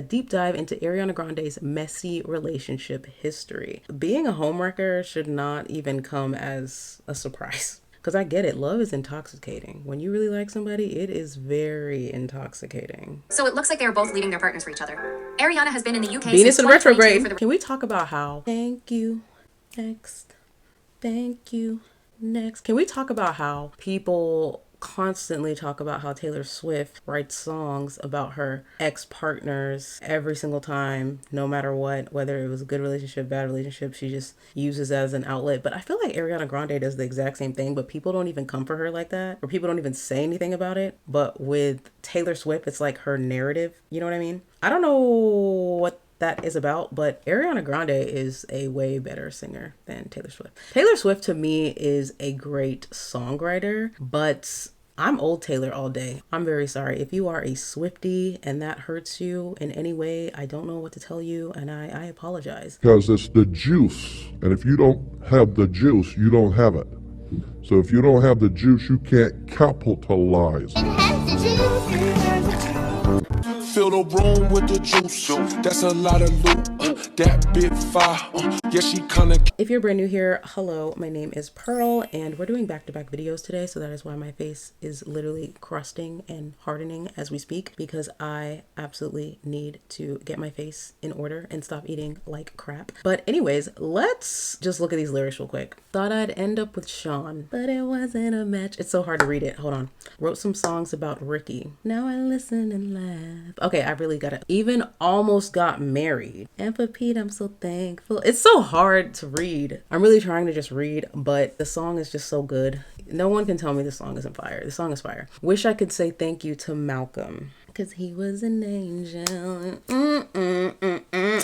A deep dive into Ariana Grande's messy relationship history. Being a homewrecker should not even come as a surprise. Because I get it, love is intoxicating. When you really like somebody, it is very intoxicating. So it looks like they were both leaving their partners for each other. Ariana has been in the UK Venus since in 2022 retrograde. for the... Can we talk about how thank you, next, thank you, next. Can we talk about how people constantly talk about how Taylor Swift writes songs about her ex-partners every single time, no matter what, whether it was a good relationship, bad relationship, she just uses as an outlet. But I feel like Ariana Grande does the exact same thing, but people don't even come for her like that, or people don't even say anything about it. But with Taylor Swift, it's like her narrative, you know what I mean? I don't know what that is about, but Ariana Grande is a way better singer than Taylor Swift. Taylor Swift to me is a great songwriter, but I'm old Taylor all day. I'm very sorry. If you are a Swiftie and that hurts you in any way, I don't know what to tell you, and I apologize. Because it's the juice, and if you don't have the juice, you don't have it. So if you don't have the juice, you can't capitalize. Fill the room with the juice. That's a lot of loot. That bit fire. Yeah, she kinda. If you're brand new here, hello, my name is Pearl, and we're doing back-to-back videos today, so that is why my face is literally crusting and hardening as we speak, because I absolutely need to get my face in order and stop eating like crap. But anyways, let's just look at these lyrics real quick. Thought I'd end up with Sean, but it wasn't a match. It's so hard to read it. Hold on. Wrote some songs about Ricky. Now I listen and laugh. Okay, I really got it. Even almost got married. And for Pete, I'm so thankful. It's so hard to read. I'm really trying to just read, but the song is just so good. No one can tell me the song isn't fire. The song is fire. Wish I could say thank you to Malcolm, because he was an angel.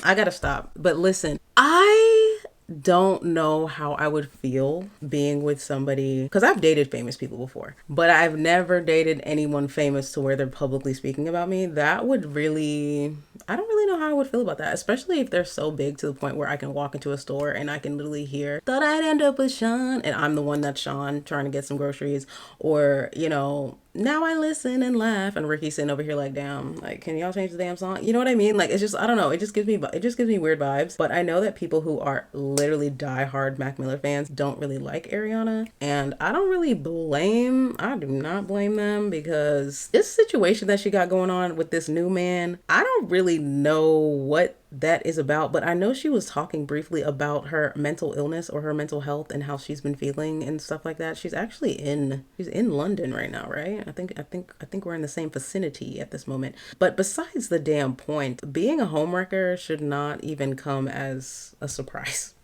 I gotta stop. But listen, I don't know how I would feel being with somebody, because I've dated famous people before, but I've never dated anyone famous to where they're publicly speaking about me. That would really, I don't really know how I would feel about that, especially if they're so big to the point where I can walk into a store and I can literally hear, thought I'd end up with Sean, and I'm the one that's Sean trying to get some groceries, or, you know, now I listen and laugh, and Ricky's sitting over here like, damn, like, can y'all change the damn song? You know what I mean? Like, it's just, I don't know. It just gives me weird vibes. But I know that people who are literally diehard Mac Miller fans don't really like Ariana, and I do not blame them, because this situation that she got going on with this new man, I don't really know what that is about, but I know she was talking briefly about her mental illness or her mental health and how she's been feeling and stuff like that. She's in London right now, right? I think we're in the same vicinity at this moment. But besides the damn point, being a homewrecker should not even come as a surprise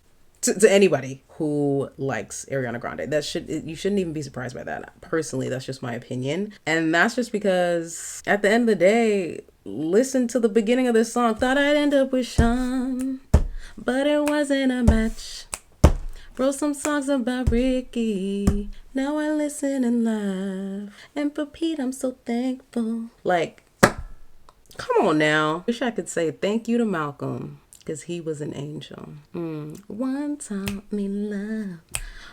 to anybody who likes Ariana Grande. You shouldn't even be surprised by that. Personally, that's just my opinion. And that's just because at the end of the day, listen to the beginning of this song. Thought I'd end up with Sean, but it wasn't a match. Wrote some songs about Ricky. Now I listen and laugh. And for Pete, I'm so thankful. Like, come on now. Wish I could say thank you to Malcolm, because he was an angel. One taught me love,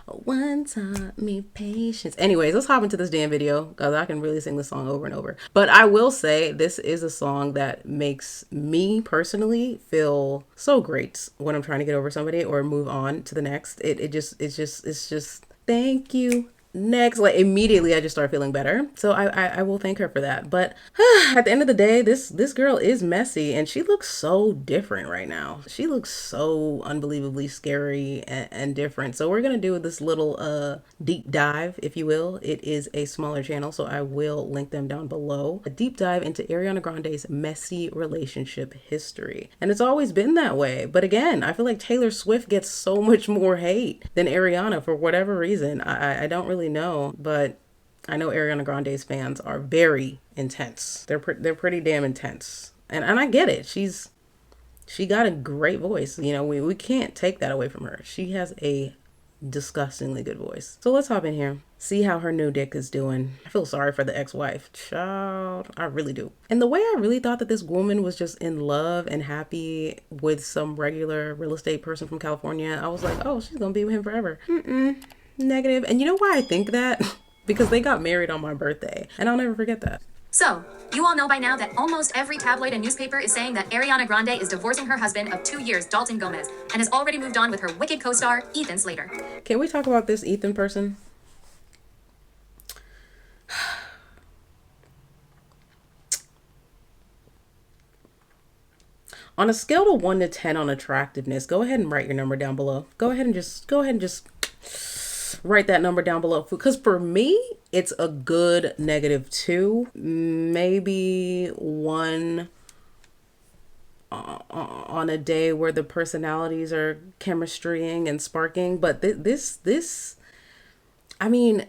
one taught me patience. Anyways, let's hop into this damn video, because I can really sing this song over and over. But I will say, this is a song that makes me personally feel so great when I'm trying to get over somebody or move on to the next. It's just thank you. Next, like, immediately I just start feeling better. So I will thank her for that. But at the end of the day, this girl is messy, and she looks so different right now. She looks so unbelievably scary and different. So we're gonna do this little deep dive, if you will. It is a smaller channel, so I will link them down below. A deep dive into Ariana Grande's messy relationship history. And it's always been that way. But again, I feel like Taylor Swift gets so much more hate than Ariana for whatever reason. I don't really know, but I know Ariana Grande's fans are very intense. They're pretty damn intense, and I get it. She got a great voice. You know, we can't take that away from her. She has a disgustingly good voice. So let's hop in here, see how her new dick is doing. I feel sorry for the ex-wife, child. I really do. And the way I really thought that this woman was just in love and happy with some regular real estate person from California, I was like, oh, she's gonna be with him forever. Negative. And you know why I think that? Because they got married on my birthday, and I'll never forget that. So, you all know by now that almost every tabloid and newspaper is saying that Ariana Grande is divorcing her husband of 2 years, Dalton Gomez, and has already moved on with her Wicked co-star, Ethan Slater. Can we talk about this Ethan person? On a scale of 1 to 10 on attractiveness, go ahead and write your number down below. Go ahead and just write that number down below. Because for me, it's a good -2, maybe 1 on a day where the personalities are chemistrying and sparking. But this, I mean,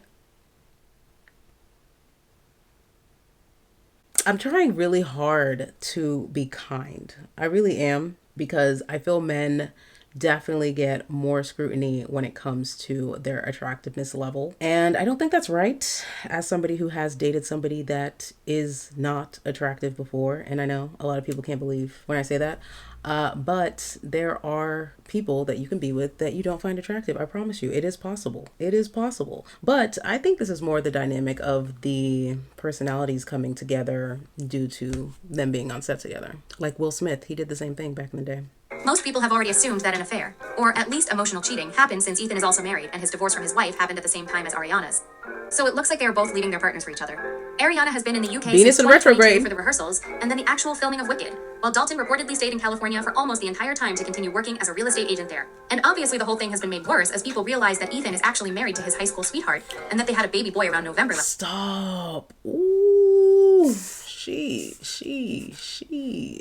I'm trying really hard to be kind. I really am, because I feel men definitely get more scrutiny when it comes to their attractiveness level. And I don't think that's right, as somebody who has dated somebody that is not attractive before. And I know a lot of people can't believe when I say that. But there are people that you can be with that you don't find attractive. I promise you, it is possible. It is possible. But I think this is more the dynamic of the personalities coming together due to them being on set together. Like Will Smith, he did the same thing back in the day. Most people have already assumed that an affair, or at least emotional cheating, happened since Ethan is also married and his divorce from his wife happened at the same time as Ariana's. So it looks like they are both leaving their partners for each other. Ariana has been in the UK Venus since in 2022 retrograde for the rehearsals and then the actual filming of Wicked, while Dalton reportedly stayed in California for almost the entire time to continue working as a real estate agent there. And obviously the whole thing has been made worse as people realize that Ethan is actually married to his high school sweetheart and that they had a baby boy around November. Stop. Ooh. She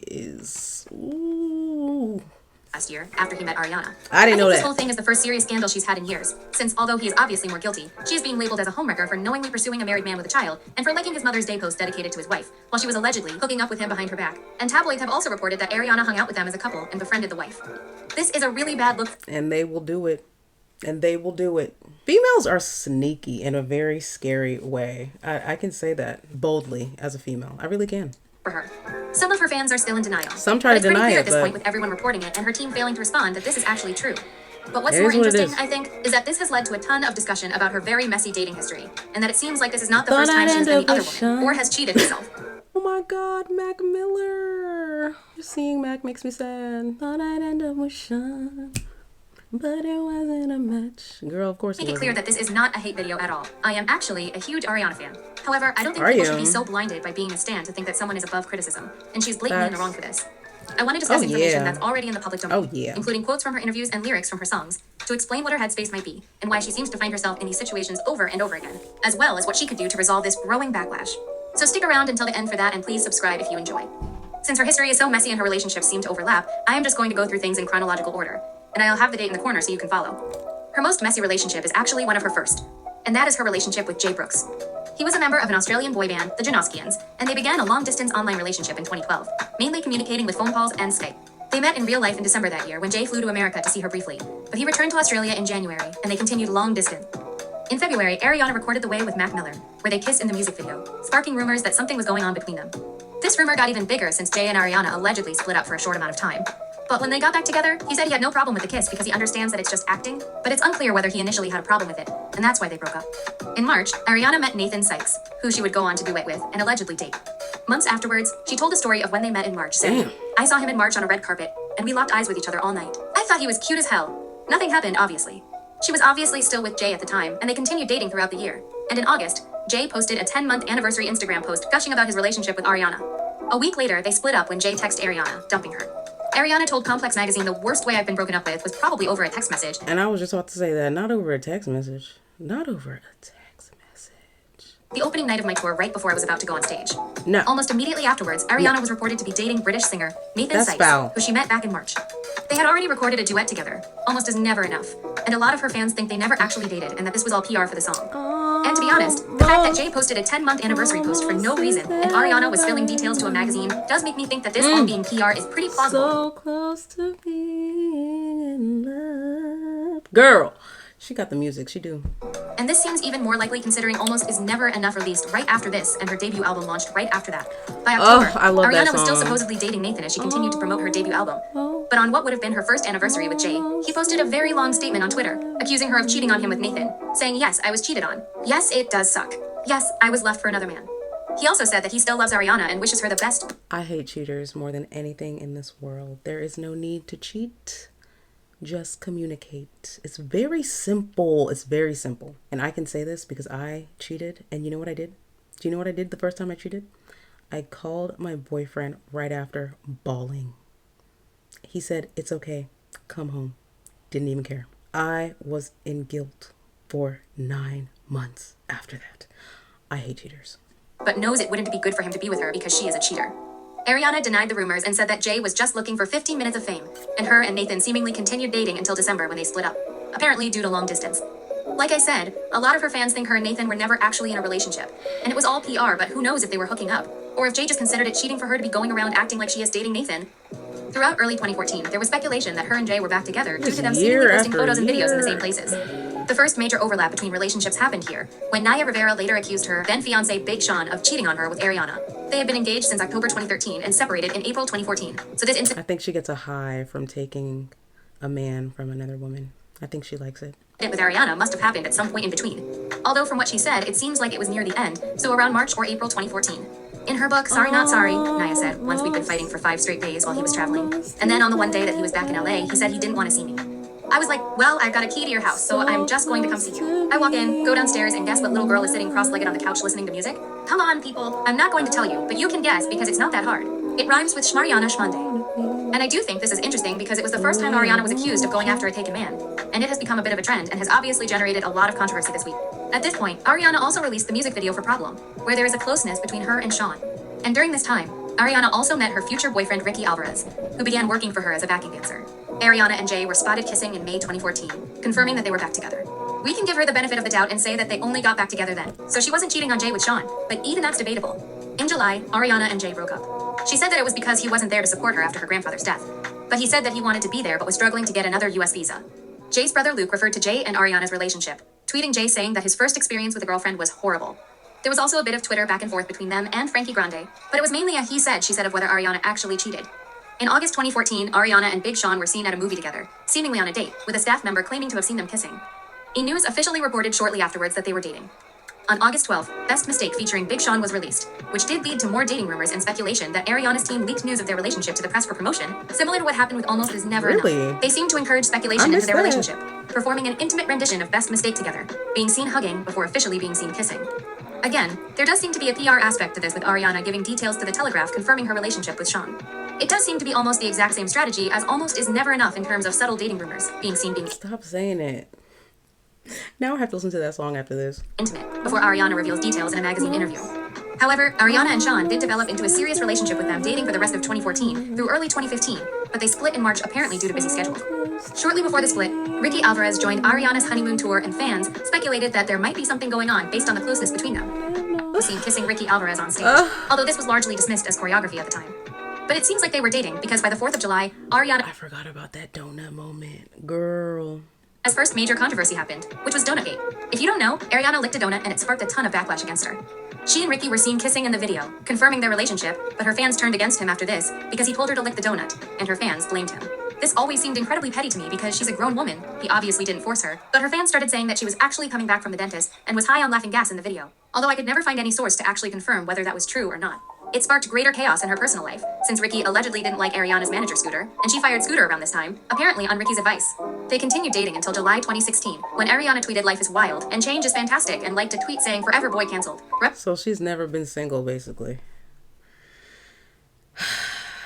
is. Ooh. Last year, after he met Ariana. I didn't know think that. This whole thing is the first serious scandal she's had in years, since although he is obviously more guilty, she is being labeled as a homewrecker for knowingly pursuing a married man with a child, and for liking his Mother's Day post dedicated to his wife, while she was allegedly hooking up with him behind her back. And tabloids have also reported that Ariana hung out with them as a couple and befriended the wife. This is a really bad look. And they will do it. And they will do it. Females are sneaky in a very scary way. I can say that boldly as a female. I really can. For her. Some of her fans are still in denial. Some try to deny it, it, at this but point with everyone reporting it and her team failing to respond that this is actually true. But what's It more is what it interesting, is. I think, is that this has led to a ton of discussion about her very messy dating history, and that it seems like this is not the first time she's been the other woman, or has cheated herself. Oh my God, Mac Miller. Seeing Mac makes me sad. Thought I'd end up with Sean, but it wasn't a match. Girl, of course it Make it clear wasn't. that this is not a hate video at all. I am actually a huge Ariana fan. However, I don't think Are people you? should be so blinded by being a stan to think that someone is above criticism, and she's blatantly in the Facts. wrong for this. I want to discuss Oh, information yeah. that's already in the public domain, Oh, yeah. including quotes from her interviews and lyrics from her songs, to explain what her headspace might be, and why she seems to find herself in these situations over and over again, as well as what she could do to resolve this growing backlash. So stick around until the end for that, and please subscribe if you enjoy. Since her history is so messy and her relationships seem to overlap, I am just going to go through things in chronological order, and I'll have the date in the corner so you can follow. Her most messy relationship is actually one of her first, and that is her relationship with Jay Brooks. He was a member of an Australian boy band, the Janoskians, and they began a long-distance online relationship in 2012, mainly communicating with phone calls and Skype. They met in real life in December that year when Jay flew to America to see her briefly, but he returned to Australia in January, and they continued long distance. In February, Ariana recorded The Way with Mac Miller, where they kissed in the music video, sparking rumors that something was going on between them. This rumor got even bigger since Jay and Ariana allegedly split up for a short amount of time. But when they got back together, he said he had no problem with the kiss because he understands that it's just acting, but it's unclear whether he initially had a problem with it, and that's why they broke up. In March, Ariana met Nathan Sykes, who she would go on to duet with and allegedly date. Months afterwards, she told a story of when they met in March, saying, "I saw him in March on a red carpet, and we locked eyes with each other all night. I thought he was cute as hell. Nothing happened, obviously." She was obviously still with Jay at the time, and they continued dating throughout the year. And in August, Jay posted a 10-month anniversary Instagram post gushing about his relationship with Ariana. A week later, they split up when Jay texted Ariana, dumping her. Ariana told Complex Magazine the worst way I've been broken up with was probably over a text message. And I was just about to say that. Not over a text message. Not over a text message. The opening night of my tour right before I was about to go on stage. No. Almost immediately afterwards, Ariana was reported to be dating British singer Nathan That's Sykes, foul. who she met back in March. They had already recorded a duet together, almost as Never Enough, and a lot of her fans think they never actually dated and that this was all PR for the song. And to be honest, the fact that Jay posted a 10-month anniversary post for no reason and Ariana was spilling details to a magazine does make me think that this all being PR is pretty plausible. So close to being in love. Girl, she got the music. She do. And this seems even more likely considering Almost Is Never Enough released right after this and her debut album launched right after that. By October, I love that Ariana was still song. supposedly dating Nathan as she continued to promote her debut album. But on what would have been her first anniversary with Jay, he posted a very long statement on Twitter, accusing her of cheating on him with Nathan, saying, "Yes, I was cheated on. Yes, it does suck. Yes, I was left for another man." He also said that he still loves Ariana and wishes her the best. I hate cheaters more than anything in this world. There is no need to cheat. Just communicate. It's very simple. It's very simple. And I can say this because I cheated. And you know what I did? Do you know what I did the first time I cheated? I called my boyfriend right after, bawling. He said, "It's okay. Come home." Didn't even care. I was in guilt for 9 months after that. I hate cheaters. But knows it wouldn't be good for him to be with her because she is a cheater. Ariana denied the rumors and said that Jay was just looking for 15 minutes of fame, and her and Nathan seemingly continued dating until December when they split up, apparently due to long distance. Like I said, a lot of her fans think her and Nathan were never actually in a relationship, and it was all PR, but who knows if they were hooking up, or if Jay just considered it cheating for her to be going around acting like she is dating Nathan. Throughout early 2014, there was speculation that her and Jay were back together due to them seemingly posting photos and videos in the same places. The first major overlap between relationships happened here, when Naya Rivera later accused her then-fiancé Big Sean of cheating on her with Ariana. They had been engaged since October 2013 and separated in April 2014. So this incident I think she gets a high from taking a man from another woman. I think she likes it. with Ariana must have happened at some point in between. Although from what she said, it seems like it was near the end, so around March or April 2014. In her book, Sorry Not Sorry, Naya said, once we'd been fighting for 5 straight days while he was traveling. And then on the one day that he was back in LA, he said he didn't want to see me. I was like, well, I've got a key to your house, so I'm just going to come see you. I walk in, go downstairs, and guess what little girl is sitting cross-legged on the couch listening to music? Come on, people. I'm not going to tell you, but you can guess because it's not that hard. It rhymes with Shmariana Shmonday. And I do think this is interesting because it was the first time Ariana was accused of going after a taken man. And it has become a bit of a trend and has obviously generated a lot of controversy this week. At this point, Ariana also released the music video for Problem, where there is a closeness between her and Sean. And during this time, Ariana also met her future boyfriend Ricky Alvarez, who began working for her as a backing dancer. Ariana and Jay were spotted kissing in May 2014, confirming that they were back together. We can give her the benefit of the doubt and say that they only got back together then, so she wasn't cheating on Jay with Sean, but even that's debatable. In July, Ariana and Jay broke up. She said that it was because he wasn't there to support her after her grandfather's death, but he said that he wanted to be there but was struggling to get another US visa. Jay's brother Luke referred to Jay and Ariana's relationship, tweeting Jay saying that his first experience with a girlfriend was horrible. There was also a bit of Twitter back and forth between them and Frankie Grande, but it was mainly a he said, she said of whether Ariana actually cheated. In August 2014, Ariana and Big Sean were seen at a movie together, seemingly on a date, with a staff member claiming to have seen them kissing. E! News officially reported shortly afterwards that they were dating. On August 12th, Best Mistake featuring Big Sean was released, which did lead to more dating rumors and speculation that Ariana's team leaked news of their relationship to the press for promotion, similar to what happened with Almost Is Never Enough. They seemed to encourage speculation into their relationship, performing an intimate rendition of Best Mistake together, being seen hugging before officially being seen kissing. Again, there does seem to be a PR aspect to this with Ariana giving details to the Telegraph confirming her relationship with Sean. It does seem to be almost the exact same strategy as Almost Is Never Enough in terms of subtle dating rumors, being Stop saying it. Now I have to listen to that song after this. Intimate, before Ariana reveals details in a magazine interview. However, Ariana and Sean did develop into a serious relationship with them dating for the rest of 2014 through early 2015, but they split in March apparently due to busy schedules. Shortly before the split, Ricky Alvarez joined Ariana's honeymoon tour and fans speculated that there might be something going on based on the closeness between them. Seen kissing Ricky Alvarez on stage, although this was largely dismissed as choreography at the time. But it seems like they were dating because by the 4th of July, Ariana... I forgot about that donut moment. Girl. As first major controversy happened, which was Donutgate. If you don't know, Ariana licked a donut and it sparked a ton of backlash against her. She and Ricky were seen kissing in the video, confirming their relationship, but her fans turned against him after this because he told her to lick the donut, and her fans blamed him. This always seemed incredibly petty to me because she's a grown woman. He obviously didn't force her, but her fans started saying that she was actually coming back from the dentist and was high on laughing gas in the video, although I could never find any source to actually confirm whether that was true or not. It sparked greater chaos in her personal life, since Ricky allegedly didn't like Ariana's manager Scooter, and she fired Scooter around this time, apparently on Ricky's advice. They continued dating until July 2016, when Ariana tweeted life is wild, and change is fantastic, and liked a tweet saying forever boy cancelled. So she's never been single, basically.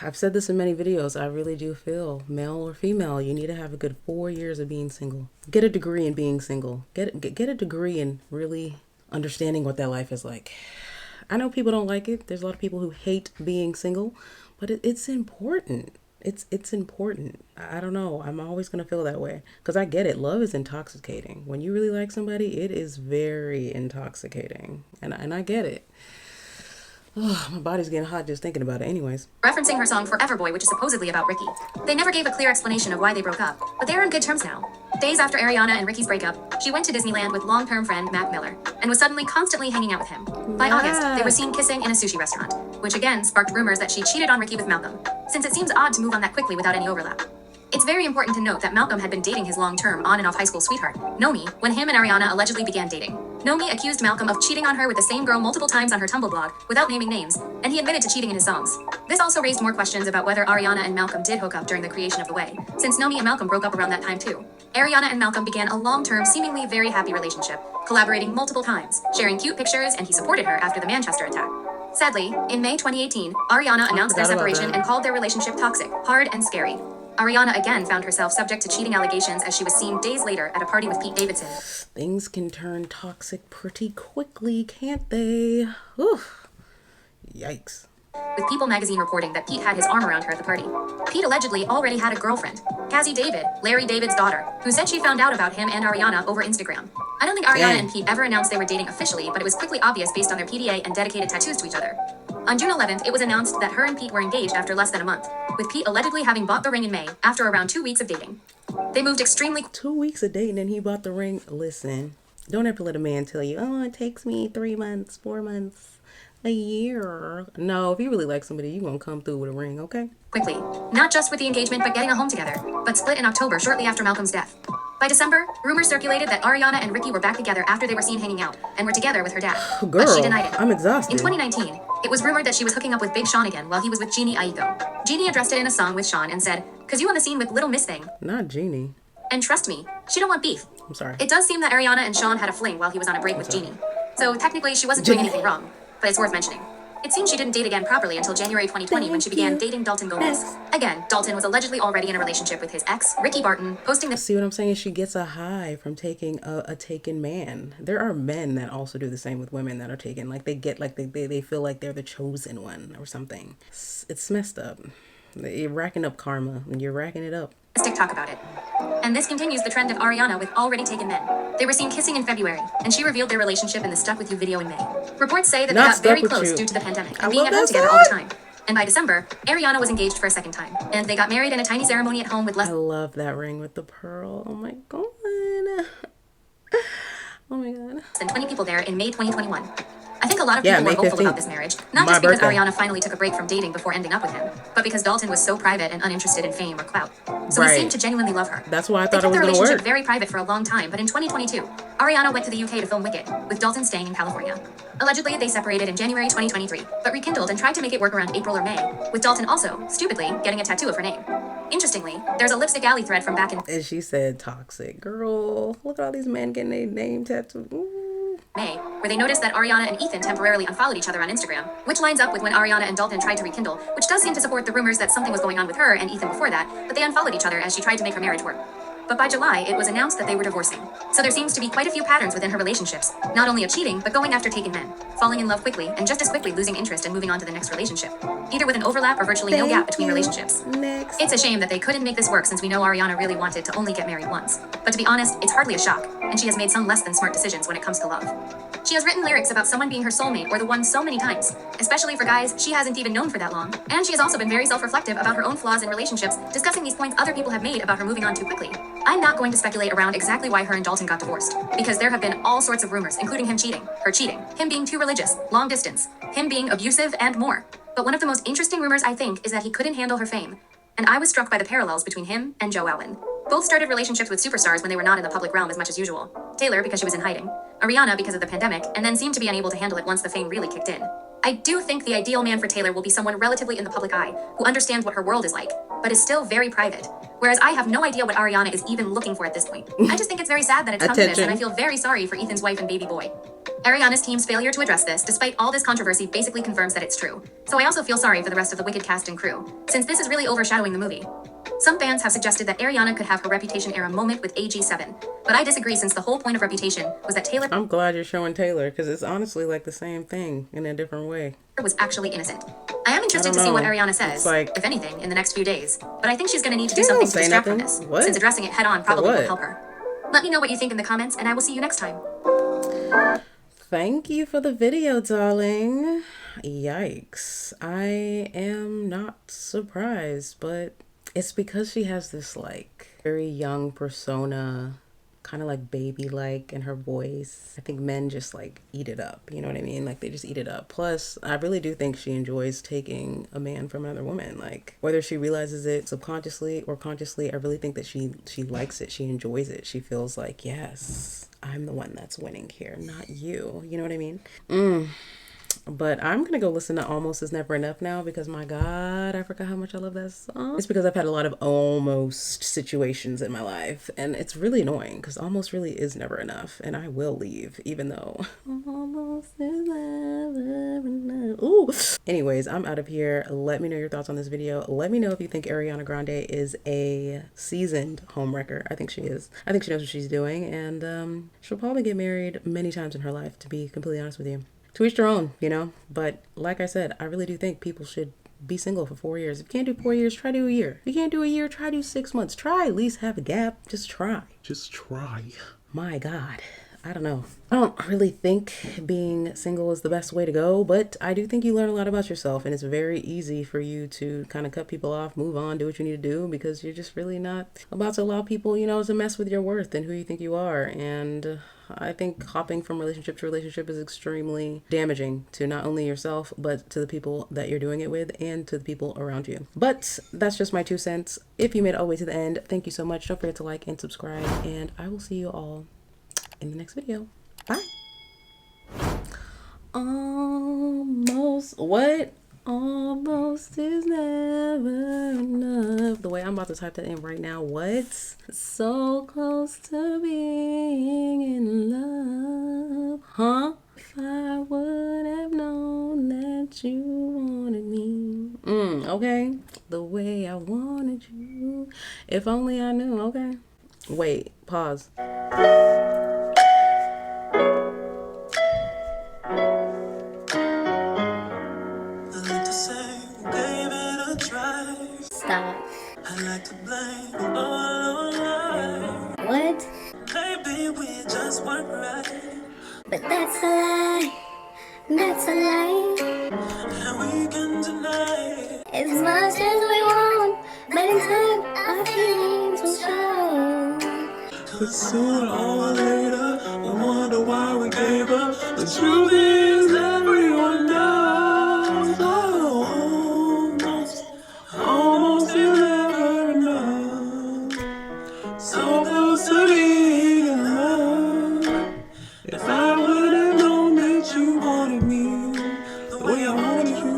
I've said this in many videos. I really do feel, male or female, you need to have a good 4 years of being single. Get a degree in being single. Get a degree in really understanding what that life is like. I know people don't like it. There's a lot of people who hate being single, but it's important. It's important. I don't know. I'm always going to feel that way because I get it. Love is intoxicating. When you really like somebody, it is very intoxicating. And I get it. Oh, my body's getting hot just thinking about it. Anyways. Referencing her song Forever Boy, which is supposedly about Ricky. They never gave a clear explanation of why they broke up, but they are in good terms now. Days after Ariana and Ricky's breakup, she went to Disneyland with long-term friend Mac Miller and was suddenly constantly hanging out with him. By August, they were seen kissing in a sushi restaurant, which again sparked rumors that she cheated on Ricky with Malcolm, since it seems odd to move on that quickly without any overlap. It's very important to note that Malcolm had been dating his long-term on and off high school sweetheart, Nomi, when him and Ariana allegedly began dating. Nomi accused Malcolm of cheating on her with the same girl multiple times on her Tumblr blog, without naming names, and he admitted to cheating in his songs. This also raised more questions about whether Ariana and Malcolm did hook up during the creation of The Way, since Nomi and Malcolm broke up around that time too. Ariana and Malcolm began a long-term, seemingly very happy relationship, collaborating multiple times, sharing cute pictures, and he supported her after the Manchester attack. Sadly, in May 2018, Ariana announced their separation and called their relationship toxic, hard, and scary. Ariana again found herself subject to cheating allegations as she was seen days later at a party with Pete Davidson. Things can turn toxic pretty quickly, can't they? Oof. Yikes. With People magazine reporting that Pete had his arm around her at the party. Pete allegedly already had a girlfriend, Cassie David, Larry David's daughter, who said she found out about him and Ariana over Instagram. I don't think Ariana and Pete ever announced they were dating officially, but it was quickly obvious based on their PDA and dedicated tattoos to each other. On June 11th, it was announced that her and Pete were engaged after less than a month, with Pete allegedly having bought the ring in May after around 2 weeks of dating. They moved extremely 2 weeks of dating and he bought the ring. Listen, don't ever let a man tell you, oh, it takes me 3 months, 4 months, a year. No, if you really like somebody, you gonna come through with a ring, okay? quickly, not just with the engagement but getting a home together, but split in October shortly after Malcolm's death. By December, rumors circulated that Ariana and Ricky were back together after they were seen hanging out and were together with her dad. Girl, but she denied it. I'm exhausted. In 2019, it was rumored that she was hooking up with Big Sean again while he was with Jeannie Aiko. Jeannie addressed it in a song with Sean and said, "'Cause you on the scene with Little Miss Thing. Not Jeannie. And trust me, she don't want beef." I'm sorry. It does seem that Ariana and Sean had a fling while he was on a break with Jeannie. So technically she wasn't doing anything wrong, but it's worth mentioning. It seems she didn't date again properly until January 2020 when she began dating Dalton Gomez. Again, Dalton was allegedly already in a relationship with his ex, Ricky Barton, posting the See what I'm saying? She gets a high from taking a taken man. There are men that also do the same with women that are taken. Like they get like they feel like they're the chosen one or something. It's messed up. You're racking up karma and you're racking it up. TikTok about it. And this continues the trend of Ariana with already taken men. They were seen kissing in February, and she revealed their relationship in the Stuck With You video in May. Reports say that they got very close due to the pandemic and being at home together all the time. And by December, Ariana was engaged for a second time, and they got married in a tiny ceremony at home with less I love that ring with the pearl. Oh my god. Oh my god. than 20 people there in May 2021. I think a lot of people were May hopeful 15th. about this marriage, not My just because birthday. Ariana finally took a break from dating before ending up with him, but because Dalton was so private and uninterested in fame or clout. So he Right. seemed to genuinely love her. That's why I They thought it kept was their gonna relationship work. very private for a long time, but in 2022, Ariana went to the UK to film Wicked, with Dalton staying in California. Allegedly, they separated in January 2023, but rekindled and tried to make it work around April or May, with Dalton also, stupidly, getting a tattoo of her name. Interestingly, there's a Lipstick Alley thread from back in And she said toxic. Girl, look at all these men getting their name tattooed. Ooh. May, where they noticed that Ariana and Ethan temporarily unfollowed each other on Instagram, which lines up with when Ariana and Dalton tried to rekindle, which does seem to support the rumors that something was going on with her and Ethan before that, but they unfollowed each other as she tried to make her marriage work. But by July, it was announced that they were divorcing. So there seems to be quite a few patterns within her relationships, not only of cheating, but going after taken men, falling in love quickly, and just as quickly losing interest and moving on to the next relationship, either with an overlap or virtually no gap between relationships. Next. It's a shame that they couldn't make this work since we know Ariana really wanted to only get married once. But to be honest, it's hardly a shock, and she has made some less than smart decisions when it comes to love. She has written lyrics about someone being her soulmate or the one so many times, especially for guys she hasn't even known for that long. And she has also been very self-reflective about her own flaws in relationships, discussing these points other people have made about her moving on too quickly. I'm not going to speculate around exactly why her and Dalton got divorced, because there have been all sorts of rumors, including him cheating, her cheating, him being too religious, long distance, him being abusive, and more. But one of the most interesting rumors, I think, is that he couldn't handle her fame. And I was struck by the parallels between him and Joe Alwyn. Both started relationships with superstars when they were not in the public realm as much as usual. Taylor because she was in hiding, Ariana because of the pandemic, and then seemed to be unable to handle it once the fame really kicked in. I do think the ideal man for Taylor will be someone relatively in the public eye, who understands what her world is like, but is still very private. Whereas I have no idea what Ariana is even looking for at this point. I just think it's very sad that it's come to this, and I feel very sorry for Ethan's wife and baby boy. Ariana's team's failure to address this, despite all this controversy, basically confirms that it's true. So I also feel sorry for the rest of the Wicked cast and crew, since this is really overshadowing the movie. Some fans have suggested that Ariana could have her Reputation era moment with AG7, but I disagree since the whole point of Reputation was that Taylor I'm glad you're showing Taylor because it's honestly like the same thing in a different way. was actually innocent. I am interested I to don't see what know. Ariana says, It's like- if anything, in the next few days, but I think she's going to need to do She something don't to say distract from nothing. this, What? since addressing it head on probably what? will help her. Let me know what you think in the comments, and I will see you next time. Thank you for the video, darling. Yikes. I am not surprised, but it's because she has this like very young persona kind of like baby like in her voice. I think men just like eat it up, you know what I mean? Like they just eat it up. Plus, I really do think she enjoys taking a man from another woman. Like whether she realizes it subconsciously or consciously, I really think that she likes it. She enjoys it. She feels like, yes, I'm the one that's winning here, not you. You know what I mean? But I'm gonna go listen to Almost Is Never Enough now because my God, I forgot how much I love that song. It's because I've had a lot of almost situations in my life, and it's really annoying because almost really is never enough, and I will leave even though almost is never enough. Ooh. Anyways, I'm out of here. Let me know your thoughts on this video. Let me know if you think Ariana Grande is a seasoned homewrecker. I think she is. I think she knows what she's doing, and she'll probably get married many times in her life, to be completely honest with you. To each their own, you know, but like I said, I really do think people should be single for 4 years. If you can't do 4 years, try do a year. If you can't do a year, try do 6 months. Try at least have a gap. Just try. Just try. My God. I don't know. I don't really think being single is the best way to go, but I do think you learn a lot about yourself, and it's very easy for you to kind of cut people off, move on, do what you need to do, because you're just really not about to allow people, you know, to mess with your worth and who you think you are. And I think hopping from relationship to relationship is extremely damaging to not only yourself, but to the people that you're doing it with and to the people around you. But that's just my 2 cents. If you made it all the way to the end, thank you so much. Don't forget to like and subscribe, and I will see you all in the next video. Bye. Almost, what? Almost is never enough. The way I'm about to type that in right now, what? So close to being in love. Huh? If I would have known that you wanted me. Okay. The way I wanted you. If only I knew, okay. Wait, pause. Stop. I like to blame all online. What? Maybe we just weren't right. But that's a lie. That's a lie. And we can deny as much as we want, but in time our feelings will show. But sooner or later we'll wonder why we gave up. The truth is everyone knows. Almost is never enough. So close to being in love. If I would have known that you wanted me the way I wanted you,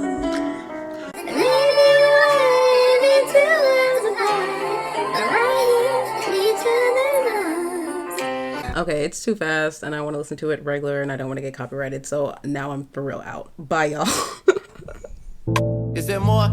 maybe we'll be 2 worlds apart, but right here, each other's arms. Okay, it's too fast and I want to listen to it regular and I don't want to get copyrighted, so now I'm for real out. Bye, y'all. Is there more?